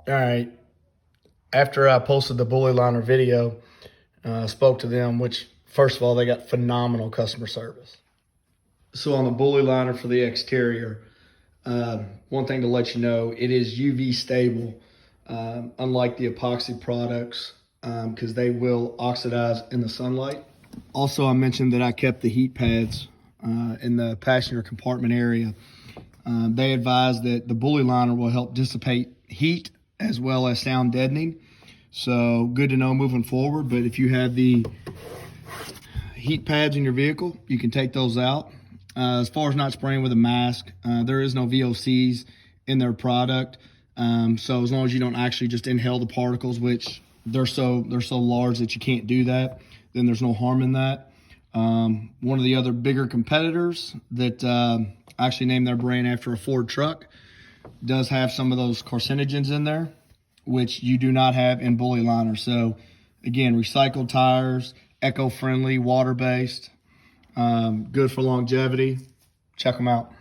All right. After I posted the BullyLiner video, spoke to them, which, first of all, they got phenomenal customer service. So on the BullyLiner for the exterior, one thing to let you know, it is UV stable, unlike the epoxy products, because they will oxidize in the sunlight. Also, I mentioned that I kept the heat pads in the passenger compartment area. They advise that the BullyLiner will help dissipate heat as well as sound deadening. So good to know moving forward. But if you have the heat pads in your vehicle, you can take those out. As far as not spraying with a mask, there is no VOCs in their product. So as long as you don't actually just inhale the particles, which they're so large that you can't do that, then there's no harm in that. One of the other bigger competitors that actually named their brand after a Ford truck does have some of those carcinogens in there, which you do not have in BullyLiner. So again, recycled tires, eco-friendly, water-based, good for longevity. Check them out.